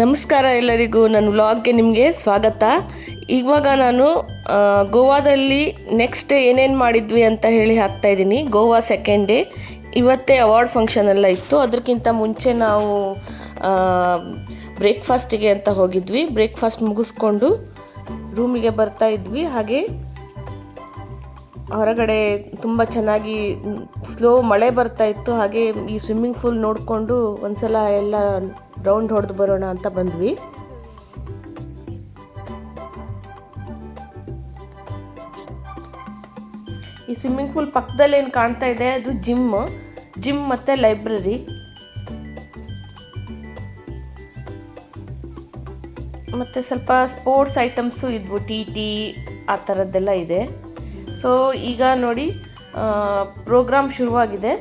ನಮಸ್ಕಾರ ಎಲ್ಲರಿಗೂ, ನನ್ನ ವ್ಲಾಗ್ಗೆ ನಿಮಗೆ ಸ್ವಾಗತ. ಇವಾಗ ನಾನು ಗೋವಾದಲ್ಲಿ ನೆಕ್ಸ್ಟ್ ಡೇ ಏನೇನು ಮಾಡಿದ್ವಿ ಅಂತ ಹೇಳಿ ಹಾಕ್ತಾಯಿದ್ದೀನಿ. ಗೋವಾ ಸೆಕೆಂಡ್ ಡೇ, ಇವತ್ತೇ ಅವಾರ್ಡ್ ಫಂಕ್ಷನ್ ಎಲ್ಲ ಇತ್ತು. ಅದಕ್ಕಿಂತ ಮುಂಚೆ ನಾವು ಬ್ರೇಕ್ಫಾಸ್ಟಿಗೆ ಅಂತ ಹೋಗಿದ್ವಿ. ಬ್ರೇಕ್ಫಾಸ್ಟ್ ಮುಗಿಸ್ಕೊಂಡು ರೂಮಿಗೆ ಬರ್ತಾ ಇದ್ವಿ. ಹಾಗೆ ಹೊರಗಡೆ ತುಂಬ ಚೆನ್ನಾಗಿ ಸ್ಲೋ ಮಳೆ ಬರ್ತಾ ಇತ್ತು. ಹಾಗೆ ಈ ಸ್ವಿಮ್ಮಿಂಗ್ ಪೂಲ್ ನೋಡಿಕೊಂಡು ಒಂದ್ಸಲ ಎಲ್ಲ ರೌಂಡ್ ಹೊಡೆದು ಬರೋಣ ಅಂತ ಬಂದ್ವಿ. ಈ ಸ್ವಿಮ್ಮಿಂಗ್ ಪೂಲ್ ಪಕ್ಕದಲ್ಲಿ ಏನು ಕಾಣ್ತಾ ಇದೆ ಅದು ಜಿಮ್ ಮತ್ತು ಲೈಬ್ರರಿ. ಮತ್ತು ಸ್ವಲ್ಪ ಸ್ಪೋರ್ಟ್ಸ್ ಐಟಮ್ಸು ಇದ್ವು, ಟಿ ಆ ಥರದ್ದೆಲ್ಲ ಇದೆ. ಸೊ ಈಗ ನೋಡಿ ಪ್ರೋಗ್ರಾಮ್ ಶುರುವಾಗಿದೆ.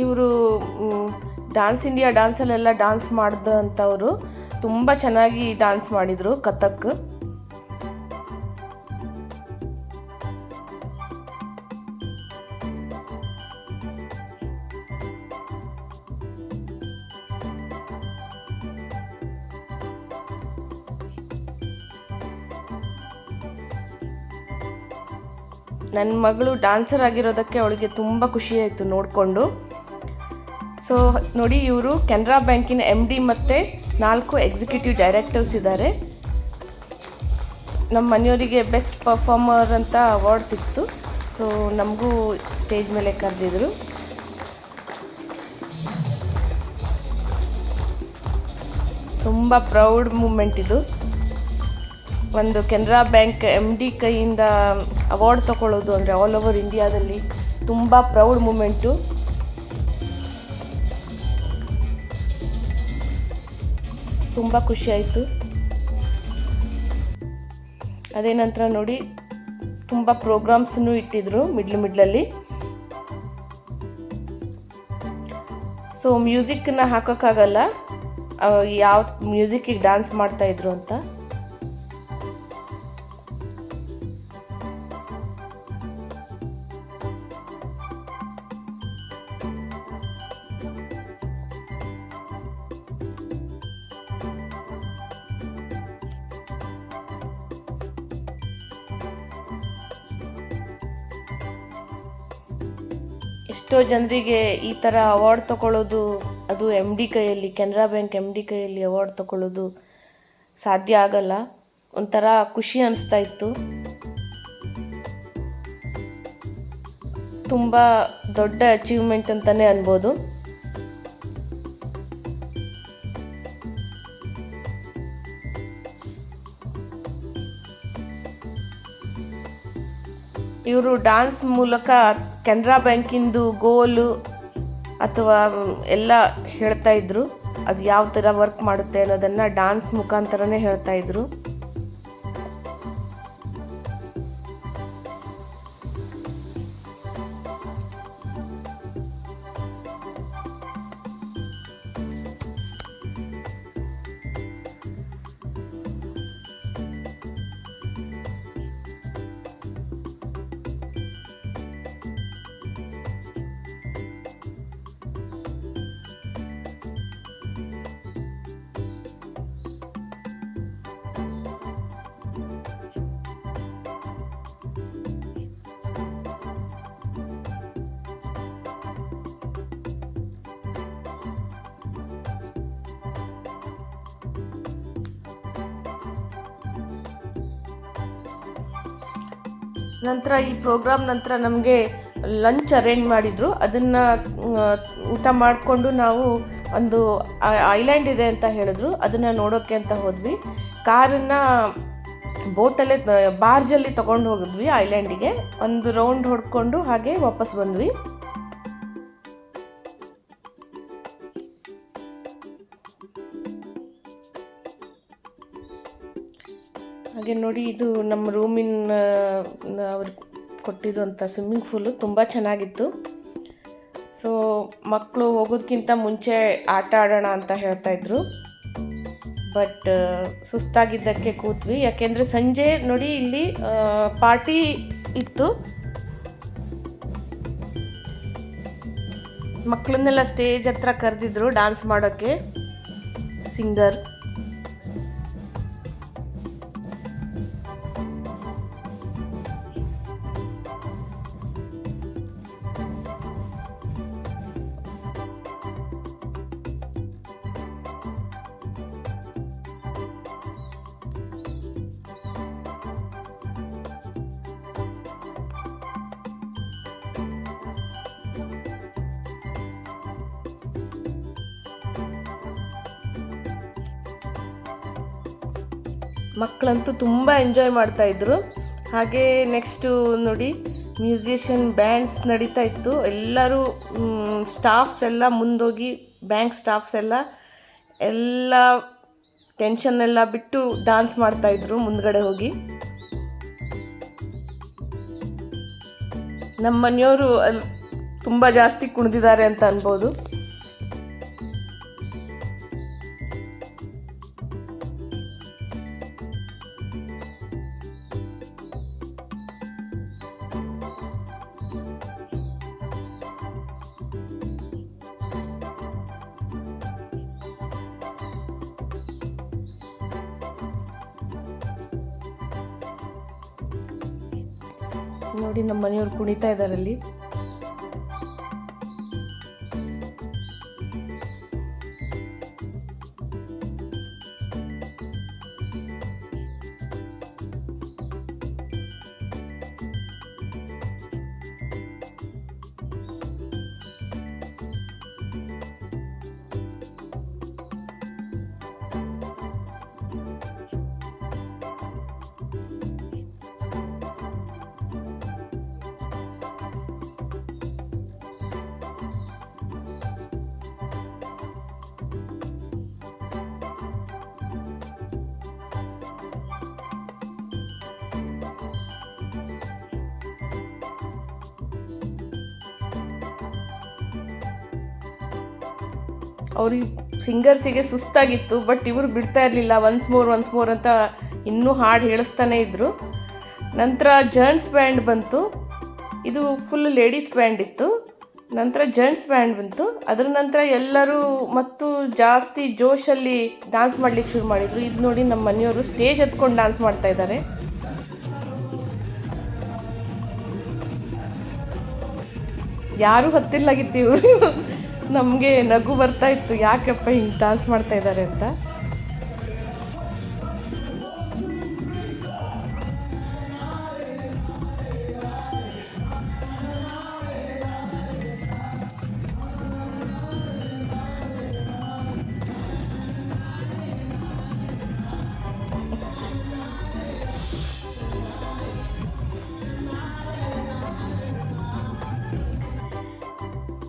ಇವರು ಇಂಡಿಯಾ ಡ್ಯಾನ್ಸಲ್ಲೆಲ್ಲ ಡ್ಯಾನ್ಸ್ ಮಾಡಿದಂಥವರು ತುಂಬ ಚೆನ್ನಾಗಿ ಡ್ಯಾನ್ಸ್ ಮಾಡಿದರು, ಕಥಕ್. ನನ್ನ ಮಗಳು ಡ್ಯಾನ್ಸರ್ ಆಗಿರೋದಕ್ಕೆ ಅವಳಿಗೆ ತುಂಬ ಖುಷಿಯಾಯಿತು ನೋಡಿಕೊಂಡು. ಸೊ ನೋಡಿ, ಇವರು ಕೆನರಾ ಬ್ಯಾಂಕಿನ MD ಮತ್ತು 4 ಎಕ್ಸಿಕ್ಯೂಟಿವ್ ಡೈರೆಕ್ಟರ್ಸ್ ಇದ್ದಾರೆ. ನಮ್ಮ ಮನೆಯವರಿಗೆ ಬೆಸ್ಟ್ ಪರ್ಫಾರ್ಮರ್ ಅಂತ ಅವಾರ್ಡ್ ಸಿಕ್ತು. ಸೊ ನಮಗೂ ಸ್ಟೇಜ್ ಮೇಲೆ ಕರೆದಿದ್ರು. ತುಂಬ ಪ್ರೌಡ್ ಮೂಮೆಂಟ್ ಇದು. ಒಂದು ಕೆನರಾ ಬ್ಯಾಂಕ್ MD ಕೈಯಿಂದ ಅವಾರ್ಡ್ ತಗೊಳ್ಳೋದು ಅಂದರೆ ಆಲ್ ಓವರ್ ಇಂಡಿಯಾದಲ್ಲಿ ತುಂಬ ಪ್ರೌಡ್ ಮೂಮೆಂಟು. ತುಂಬ ಖುಷಿಯಾಯಿತು. ಅದೇ ನಂತರ ನೋಡಿ ತುಂಬ ಪ್ರೋಗ್ರಾಮ್ಸನ್ನು ಇಟ್ಟಿದ್ರು ಮಿಡ್ಲಲ್ಲಿ. ಸೊ ಮ್ಯೂಸಿಕ್ನ ಹಾಕೋಕ್ಕಾಗಲ್ಲ, ಯಾವ ಮ್ಯೂಸಿಕ್ಕಿಗೆ ಡ್ಯಾನ್ಸ್ ಮಾಡ್ತಾಯಿದ್ರು ಅಂತ. ಎಷ್ಟೋ ಜನರಿಗೆ ಈ ಥರ ಅವಾರ್ಡ್ ತಗೊಳ್ಳೋದು, ಅದು MD ಕೈಯಲ್ಲಿ, ಕೆನರಾ ಬ್ಯಾಂಕ್ MD ಕೈಯಲ್ಲಿ ಅವಾರ್ಡ್ ತಗೊಳ್ಳೋದು ಸಾಧ್ಯ ಆಗಲ್ಲ. ಒಂಥರ ಖುಷಿ ಅನಿಸ್ತಾ ಇತ್ತು. ತುಂಬ ದೊಡ್ಡ ಅಚೀವ್ಮೆಂಟ್ ಅಂತಲೇ ಅನ್ಬೋದು. ಇವರು ಡ್ಯಾನ್ಸ್ ಮೂಲಕ ಕೆನರಾ ಬ್ಯಾಂಕಿಂದು ಗೋಲು ಅಥವಾ ಎಲ್ಲ ಹೇಳ್ತಾ ಇದ್ರು. ಅದು ಯಾವ ಥರ ವರ್ಕ್ ಮಾಡುತ್ತೆ ಅನ್ನೋದನ್ನು ಡ್ಯಾನ್ಸ್ ಮುಖಾಂತರನೇ ಹೇಳ್ತಾ ಇದ್ರು. ನಂತರ ಈ ಪ್ರೋಗ್ರಾಮ್ ನಂತರ ನಮಗೆ ಲಂಚ್ ಅರೇಂಜ್ ಮಾಡಿದರು. ಅದನ್ನು ಊಟ ಮಾಡಿಕೊಂಡು ನಾವು ಒಂದು ಐಲ್ಯಾಂಡ್ ಇದೆ ಅಂತ ಹೇಳಿದ್ರು, ಅದನ್ನು ನೋಡೋಕ್ಕೆ ಅಂತ ಹೋದ್ವಿ. ಕಾರನ್ನು ಬೋಟಲ್ಲೇ ಬಾರ್ಜಲ್ಲಿ ತೊಗೊಂಡು ಹೋಗಿದ್ವಿ ಐಲ್ಯಾಂಡಿಗೆ. ಒಂದು ರೌಂಡ್ ಹೊಡ್ಕೊಂಡು ಹಾಗೆ ವಾಪಸ್ ಬಂದ್ವಿ. ಹಾಗೆ ನೋಡಿ, ಇದು ನಮ್ಮ ರೂಮಿನ ಅವ್ರು ಕೊಟ್ಟಿದ್ದು ಅಂತ ಸ್ವಿಮ್ಮಿಂಗ್ ಪೂಲು ತುಂಬ ಚೆನ್ನಾಗಿತ್ತು. ಸೊ ಮಕ್ಕಳು ಹೋಗೋದಕ್ಕಿಂತ ಮುಂಚೆ ಆಟ ಆಡೋಣ ಅಂತ ಹೇಳ್ತಾಯಿದ್ರು. ಬಟ್ ಸುಸ್ತಾಗಿದ್ದಕ್ಕೆ ಕೂತ್ವಿ. ಯಾಕೆಂದರೆ ಸಂಜೆ ನೋಡಿ ಇಲ್ಲಿ ಪಾರ್ಟಿ ಇತ್ತು. ಮಕ್ಕಳನ್ನೆಲ್ಲ ಸ್ಟೇಜ್ ಹತ್ರ ಕರೆದಿದ್ರು ಡ್ಯಾನ್ಸ್ ಮಾಡೋಕ್ಕೆ ಸಿಂಗರ್. ಮಕ್ಕಳಂತೂ ತುಂಬ ಎಂಜಾಯ್ ಮಾಡ್ತಾಯಿದ್ರು. ಹಾಗೆ ನೆಕ್ಸ್ಟು ನೋಡಿ ಮ್ಯೂಸಿಷಿಯನ್ ಬ್ಯಾಂಡ್ಸ್ ನಡೀತಾ ಇತ್ತು. ಎಲ್ಲರೂ ಸ್ಟಾಫ್ಸ್ ಎಲ್ಲ ಮುಂದೋಗಿ ಬ್ಯಾಂಕ್ ಸ್ಟಾಫ್ಸ್ ಎಲ್ಲ ಟೆನ್ಷನ್ ಎಲ್ಲ ಬಿಟ್ಟು ಡ್ಯಾನ್ಸ್ ಮಾಡ್ತಾಯಿದ್ರು ಮುಂದ್ಗಡೆ ಹೋಗಿ. ನಮ್ಮ ಮನೆಯವರು ಅಲ್ಲಿ ತುಂಬ ಜಾಸ್ತಿ ಕುಣಿದಿದ್ದಾರೆ ಅಂತ ಅನ್ಬೋದು. ನೋಡಿ ನಮ್ಮ ಮನೆಯವ್ರು ಕುಣಿತಾ ಇದ್ದಾರೆ ಅಲ್ಲಿ. ಅವ್ರಿಗೆ ಸಿಂಗರ್ಸಿಗೆ ಸುಸ್ತಾಗಿತ್ತು, ಬಟ್ ಇವರು ಬಿಡ್ತಾ ಇರಲಿಲ್ಲ. ಒನ್ಸ್ ಮೋರ್ ಅಂತ ಇನ್ನೂ ಹಾಡು ಹೇಳಿಸ್ತಾನೆ ಇದ್ದರು. ನಂತರ ಜೆಂಟ್ಸ್ ಬ್ಯಾಂಡ್ ಬಂತು. ಇದು ಫುಲ್ ಲೇಡೀಸ್ ಬ್ಯಾಂಡ್ ಇತ್ತು. ನಂತರ ಜೆಂಟ್ಸ್ ಬ್ಯಾಂಡ್ ಬಂತು. ಅದರ ನಂತರ ಎಲ್ಲರೂ ಮತ್ತು ಜಾಸ್ತಿ ಜೋಶಲ್ಲಿ ಡ್ಯಾನ್ಸ್ ಮಾಡಲಿಕ್ಕೆ ಶುರು ಮಾಡಿದರು. ಇದು ನೋಡಿ ನಮ್ಮ ಮನೆಯವರು ಸ್ಟೇಜ್ ಹತ್ಕೊಂಡು ಡ್ಯಾನ್ಸ್ ಮಾಡ್ತಾ ಇದ್ದಾರೆ. ಯಾರೂ ಹತ್ತಿರ್ಲಾಗಿತ್ತು ಇವರು. ನಮಗೆ ನಗು ಬರ್ತಾ ಇತ್ತು, ಯಾಕಪ್ಪ ಹಿಂಗೆ ಡ್ಯಾನ್ಸ್ ಮಾಡ್ತಾ ಇದ್ದಾರೆ ಅಂತ.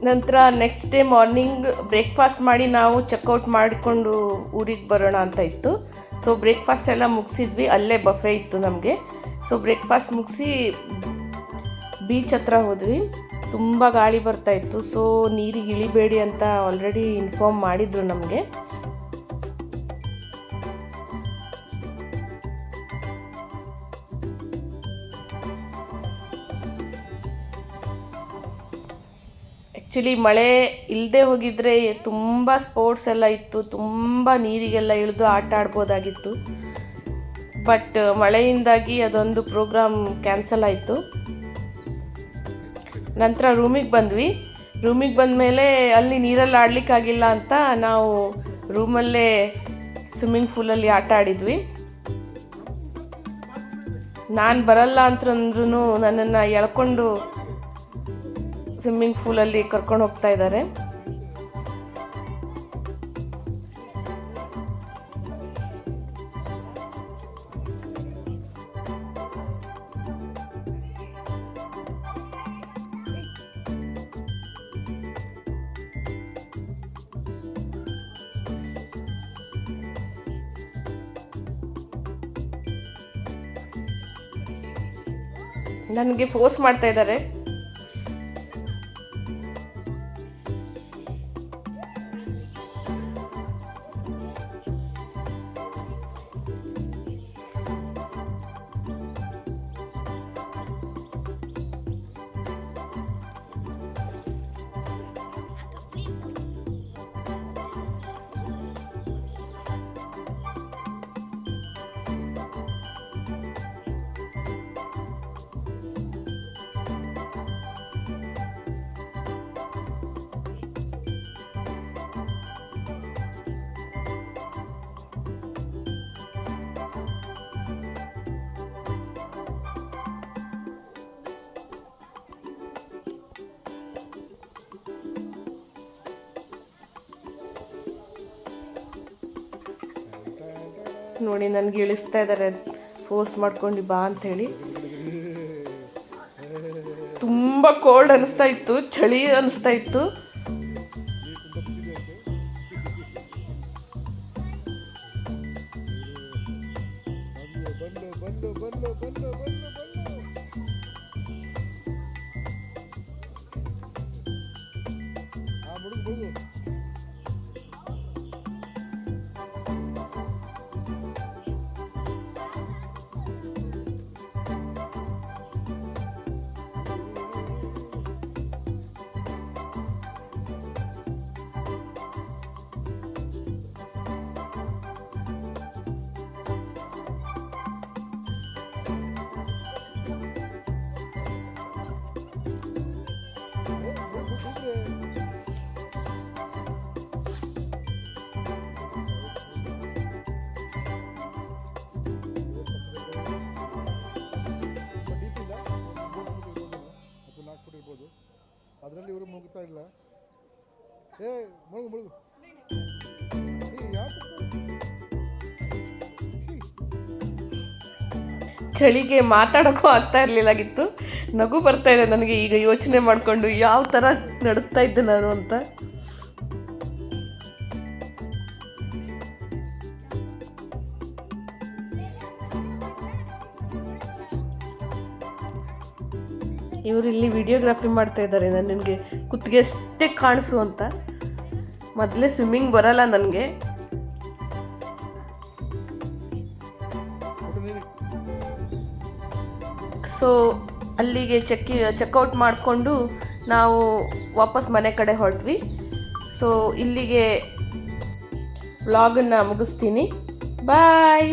ನಂತರ ನೆಕ್ಸ್ಟ್ ಡೇ ಮಾರ್ನಿಂಗ್ ಬ್ರೇಕ್ಫಾಸ್ಟ್ ಮಾಡಿ ನಾವು ಚೆಕ್ಔಟ್ ಮಾಡಿಕೊಂಡು ಊರಿಗೆ ಬರೋಣ ಅಂತ ಇತ್ತು. ಸೊ ಬ್ರೇಕ್ಫಾಸ್ಟ್ ಎಲ್ಲ ಮುಗಿಸಿದ್ವಿ. ಅಲ್ಲೇ ಬಫೆ ಇತ್ತು ನಮಗೆ. ಸೊ ಬ್ರೇಕ್ಫಾಸ್ಟ್ ಮುಗಿಸಿ ಬೀಚ್ ಹತ್ರ ಹೋದ್ವಿ. ತುಂಬ ಗಾಳಿ ಬರ್ತಾಯಿತ್ತು. ಸೊ ನೀರಿಗೆ ಇಳಿಬೇಡಿ ಅಂತ ಆಲ್ರೆಡಿ ಇನ್ಫಾರ್ಮ್ ಮಾಡಿದರು ನಮಗೆ. ಆ್ಯಕ್ಚುಲಿ ಮಳೆ ಇಲ್ಲದೆ ಹೋಗಿದ್ರೆ ತುಂಬ ಸ್ಪೋರ್ಟ್ಸ್ ಎಲ್ಲ ಇತ್ತು, ತುಂಬ ನೀರಿಗೆಲ್ಲ ಇಳಿದು ಆಟ ಆಡ್ಬೋದಾಗಿತ್ತು. ಬಟ್ ಮಳೆಯಿಂದಾಗಿ ಅದೊಂದು ಪ್ರೋಗ್ರಾಮ್ ಕ್ಯಾನ್ಸಲ್ ಆಯಿತು. ನಂತರ ರೂಮಿಗೆ ಬಂದ್ವಿ. ರೂಮಿಗೆ ಬಂದಮೇಲೆ ಅಲ್ಲಿ ನೀರಲ್ಲಿ ಆಡಲಿಕ್ಕಾಗಿಲ್ಲ ಅಂತ ನಾವು ರೂಮಲ್ಲೇ ಸ್ವಿಮ್ಮಿಂಗ್ ಪೂಲಲ್ಲಿ ಆಟ ಆಡಿದ್ವಿ. ನಾನು ಬರಲ್ಲ ಅಂತಂದ್ರೂ ನನ್ನನ್ನು ಎಳ್ಕೊಂಡು ಸ್ವಿಮ್ಮಿಂಗ್ ಪೂಲಲ್ಲಿ ಕರ್ಕೊಂಡು ಹೋಗ್ತಾ ಇದ್ದಾರೆ. ನನಗೆ ಫೋರ್ಸ್ ಮಾಡ್ತಾ ಇದ್ದಾರೆ. ನೋಡಿ ನನಗೆ ಇಳಿಸ್ತಾ ಇದ್ದಾರೆ, ಫೋರ್ಸ್ ಮಾಡ್ಕೊಂಡು ಬಾ ಅಂಥೇಳಿ. ತುಂಬ ಕೋಲ್ಡ್ ಅನಿಸ್ತಾ ಇತ್ತು, ಚಳಿ ಅನಿಸ್ತಾ ಇತ್ತು. ಅದರಲ್ಲಿ ಇವರು ಮುಗ್ತಾ ಇಲ್ಲ. ಮುಳುಗು ಮುಳುಗು. ಚಳಿಗೆ ಮಾತಾಡೋಕ್ಕೂ ಆಗ್ತಾ ಇರಲಿಲ್ಲಾಗಿತ್ತು. ನಗು ಬರ್ತಾ ಇದೆ ನನಗೆ ಈಗ ಯೋಚನೆ ಮಾಡಿಕೊಂಡು ಯಾವ ಥರ ನಡುತ್ತಾ ಇದ್ದೆ ನಾನು ಅಂತ. ಇವರು ಇಲ್ಲಿ ವಿಡಿಯೋಗ್ರಾಫಿ ಮಾಡ್ತಾ ಇದ್ದಾರೆ, ನನಗೆ ಕುತ್ತಿಗೆ ಅಷ್ಟೇ ಕಾಣಿಸು ಅಂತ. ಮೊದಲೇ ಸ್ವಿಮ್ಮಿಂಗ್ ಬರಲ್ಲ ನನಗೆ. ಸೊ ಅಲ್ಲಿಗೆ ಚೆಕ್ಔಟ್ ಮಾಡಿಕೊಂಡು ನಾವು ವಾಪಸ್ ಮನೆ ಕಡೆ ಹೊರಟ್ವಿ. ಸೊ ಇಲ್ಲಿಗೆ ವ್ಲಾಗನ್ನು ಮುಗಿಸ್ತೀನಿ. ಬಾಯ್.